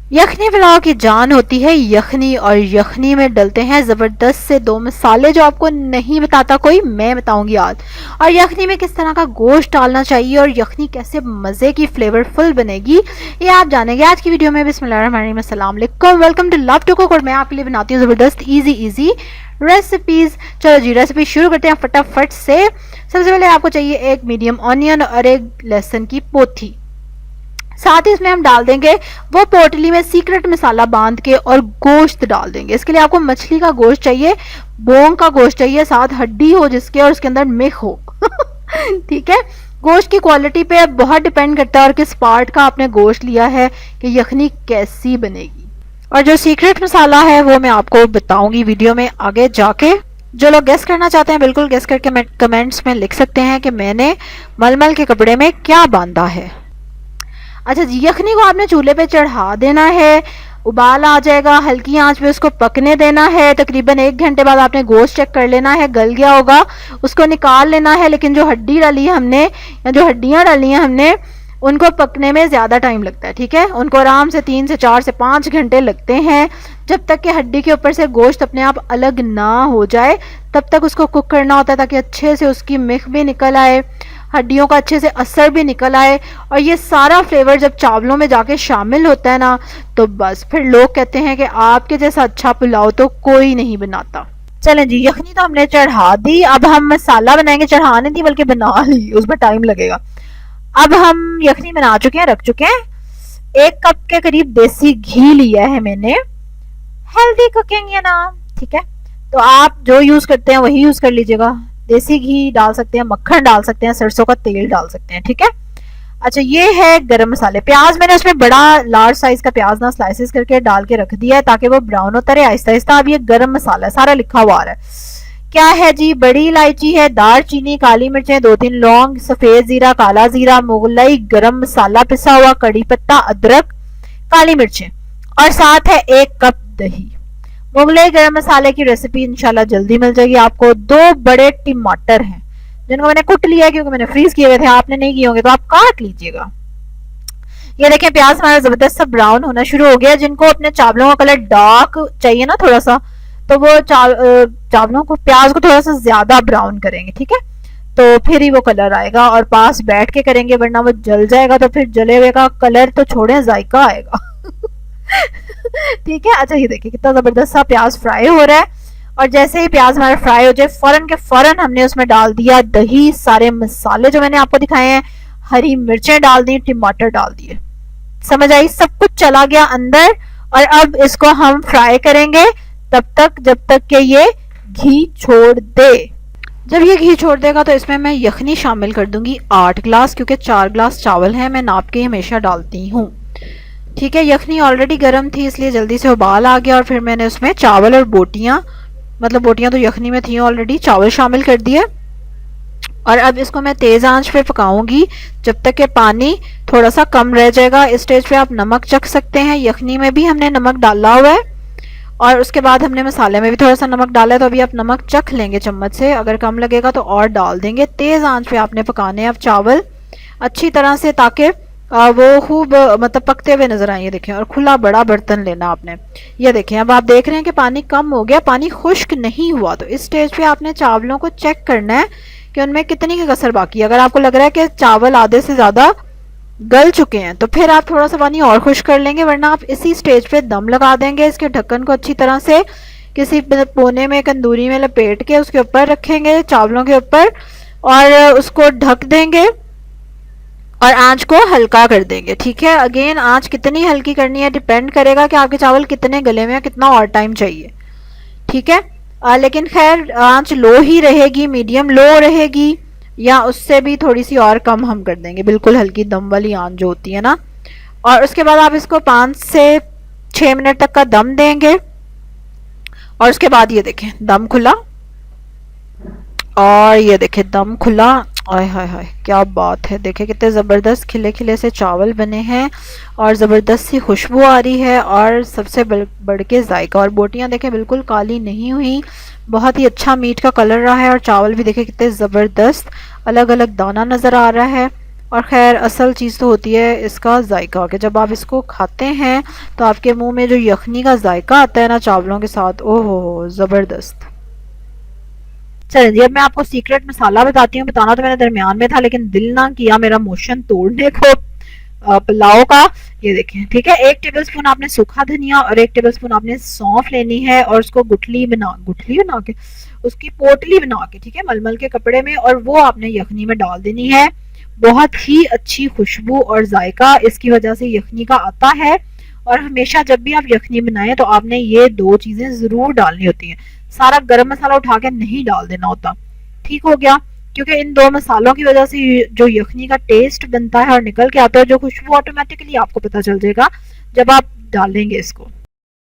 यखनी पुलाव की जान होती है यखनी, और यखनी में डलते हैं ज़बरदस्त से दो मसाले जो आपको नहीं बताता कोई, मैं बताऊंगी आज। और यखनी में किस तरह का गोश्त डालना चाहिए और यखनी कैसे मज़े की फ्लेवरफुल बनेगी, ये आप जानेंगे आज की वीडियो में। बिस्मिल्लाहिर्रहमानिर्रहीम, अस्सलाम वालेकुम, welcome to love to cook. और मैं आपके लिए बनाती हूँ ज़बरदस्त इजी इजी रेसिपीज़। चलो जी, रेसिपी शुरू करते हैं फटाफट से। सबसे पहले आपको चाहिए एक मीडियम ऑनियन और एक लहसुन की पोथी। साथ ही इसमें हम डाल देंगे वो पोटली में सीक्रेट मसाला बांध के, और गोश्त डाल देंगे। इसके लिए आपको मछली का गोश्त चाहिए, बोंग का गोश्त चाहिए, साथ हड्डी हो जिसके और उसके अंदर मिख हो। ठीक है। गोश्त की क्वालिटी पे बहुत डिपेंड करता है और किस पार्ट का आपने गोश्त लिया है कि यखनी कैसी बनेगी। और जो सीक्रेट मसाला है वो मैं आपको बताऊंगी वीडियो में आगे जाके। जो लोग गेस करना चाहते हैं बिल्कुल गेस करके कमेंट्स में लिख सकते हैं कि मैंने मलमल के कपड़े में क्या बांधा है। अच्छा जी, यखनी को आपने चूल्हे पे चढ़ा देना है, उबाल आ जाएगा, हल्की आंच पे उसको पकने देना है। तकरीबन 1 घंटे बाद आपने गोश्त चेक कर लेना है, गल गया होगा, उसको निकाल लेना है। लेकिन जो हड्डी डाली है हमने, या जो हड्डियां डाली हैं हमने, उनको पकने में ज़्यादा टाइम लगता है। ठीक है, उनको आराम से 3 से 4 से 5 घंटे लगते हैं। जब तक कि हड्डी के ऊपर से गोश्त अपने आप अलग ना हो जाए तब तक उसको कुक करना होता है, ताकि अच्छे से उसकी मिख भी निकल आए, हड्डियों का अच्छे से असर भी निकल आए, और ये सारा फ्लेवर जब चावलों में जाके शामिल होता है ना, तो बस फिर लोग कहते हैं कि आपके जैसा अच्छा पुलाव तो कोई नहीं बनाता। चलें जी, यखनी तो हमने चढ़ा दी, अब हम मसाला बनाएंगे। चढ़ा नहीं दी बल्कि बना ली, उसमें टाइम लगेगा। अब हम यखनी बना चुके हैं, रख चुके हैं। 1 कप के करीब देसी घी लिया है मैंने, हेल्दी कुकिंग है ना। ठीक है, तो आप जो यूज करते हैं वही यूज कर लीजिएगा। देसी घी डाल सकते हैं, मक्खन डाल सकते हैं, सरसों का तेल डाल सकते हैं। ठीक है। अच्छा, ये है गरम मसाले। प्याज मैंने उसमें बड़ा लार्ज साइज का प्याज ना स्लाइसेस करके डाल के रख दिया है ताकि वो ब्राउन होता रहे आहिस्ता आहिस्ता। अब ये गरम मसाला है, सारा लिखा हुआ आ रहा है क्या है जी। बड़ी इलायची है, दार चीनी, काली मिर्चें, 2-3 लौंग, सफेद जीरा, काला जीरा, मुगलई गरम मसाला पिसा हुआ, कड़ी पत्ता, अदरक, काली मिर्चें, और साथ है 1 कप दही। मुगलई गरम मसाले की रेसिपी इंशाल्लाह जल्दी मिल जाएगी आपको। 2 बड़े टमाटर हैं जिनको मैंने कुट लिया है क्योंकि मैंने फ्रीज किए हुए थे। आपने नहीं किए होंगे तो आप काट लीजिएगा। ये देखें, प्याज हमारा जबरदस्त सा ब्राउन होना शुरू हो गया। जिनको अपने चावलों का कलर डार्क चाहिए ना थोड़ा सा, तो वो चावलों को, प्याज को थोड़ा सा ज्यादा ब्राउन करेंगे। ठीक है, तो फिर ही वो कलर आएगा, और पास बैठ के करेंगे वरना वो जल जाएगा, तो फिर जले हुए का कलर तो छोड़े जायका आएगा। ठीक है। अच्छा, ये देखिए कितना जबरदस्त सा प्याज फ्राई हो रहा है, और जैसे ही प्याज हमारा फ्राई हो जाए फौरन के फौरन हमने उसमें डाल दिया दही, सारे मसाले जो मैंने आपको दिखाए हैं, हरी मिर्चें डाल दी, टमाटर डाल दिए। समझ आई, सब कुछ चला गया अंदर। और अब इसको हम फ्राई करेंगे तब तक जब तक कि ये घी छोड़ दे। जब ये घी छोड़ देगा तो इसमें मैं यखनी शामिल कर दूंगी 8 ग्लास, क्योंकि 4 ग्लास चावल हैं, मैं नाप के हमेशा डालती हूँ। ठीक है, यखनी ऑलरेडी गर्म थी इसलिए जल्दी से उबाल आ गया, और फिर मैंने उसमें चावल और बोटियां, मतलब बोटियां तो यखनी में थी ऑलरेडी, चावल शामिल कर दिए। और अब इसको मैं तेज आंच पे पकाऊंगी जब तक कि पानी थोड़ा सा कम रह जाएगा। इस स्टेज पे आप नमक चख सकते हैं, यखनी में भी हमने नमक डाला हुआ है, और उसके बाद हमने मसाले में भी थोड़ा सा नमक डाला है, तो अभी आप नमक चख लेंगे चम्मच से, अगर कम लगेगा तो और डाल देंगे। तेज आंच पे आपने पकाने हैं अब चावल अच्छी तरह से, ताकि वो खूब मतलब पकते हुए नजर आए। ये देखें, और खुला बड़ा बर्तन लेना आपने। ये देखें, अब आप देख रहे हैं कि पानी कम हो गया, पानी खुश्क नहीं हुआ। तो इस स्टेज पे आपने चावलों को चेक करना है कि उनमें कितनी की कसर बाकी है। अगर आपको लग रहा है कि चावल आधे से ज्यादा गल चुके हैं तो फिर आप थोड़ा सा पानी और खुश्क कर लेंगे, वरना आप इसी स्टेज पे दम लगा देंगे। इसके ढक्कन को अच्छी तरह से किसी कोने में, तंदूरी में लपेट के उसके ऊपर रखेंगे, चावलों के ऊपर, और उसको ढक देंगे और आंच को हल्का कर देंगे। ठीक है, अगेन आंच कितनी हल्की करनी है डिपेंड करेगा कि आपके चावल कितने गले में, कितना और टाइम चाहिए। ठीक है, लेकिन खैर आंच लो ही रहेगी, मीडियम लो रहेगी, या उससे भी थोड़ी सी और कम हम कर देंगे, बिल्कुल हल्की दम वाली आंच जो होती है ना। और उसके बाद आप इसको 5 से 6 मिनट तक का दम देंगे, और उसके बाद ये देखें दम खुला, और ये देखें दम खुला। आय हाय हाय, क्या बात है। देखें कितने ज़बरदस्त खिले खिले से चावल बने हैं, और ज़बरदस्त सी खुशबू आ रही है, और सबसे बढ़ के जायका। और बोटियां देखें बिल्कुल काली नहीं हुई, बहुत ही अच्छा मीट का कलर रहा है। और चावल भी देखें कितने ज़बरदस्त अलग अलग दाना नज़र आ रहा है, और खैर असल चीज़ तो होती है इसका जायका, कि जब आप इसको खाते हैं तो आपके मुंह में जो यखनी का जायका आता है ना चावलों के साथ, ओहो ज़बरदस्त। चलिए जी, अब मैं आपको सीक्रेट मसाला बताती हूँ। बताना तो मैंने दरमियान में था लेकिन दिल ना किया मेरा मोशन तोड़ने को पुलाव का। ये देखें, ठीक है, 1 टेबलस्पून आपने सूखा धनिया और 1 टेबलस्पून आपने सौंफ लेनी है और उसको गुठली बना के उसकी पोटली बना के, ठीक है, मलमल के कपड़े में, और वो आपने यखनी में डाल देनी है। बहुत ही अच्छी खुशबू और जायका इसकी वजह से यखनी का आता है। और हमेशा जब भी आप यखनी बनाएं तो आपने ये दो चीजें जरूर डालनी होती हैं। सारा गरम मसाला उठा के नहीं डाल देना होता। ठीक हो गया, क्योंकि इन दो मसालों की वजह से जो यखनी का टेस्ट बनता है और निकल के आता है, जो खुशबू, ऑटोमेटिकली आपको पता चल जाएगा जब आप डालेंगे इसको।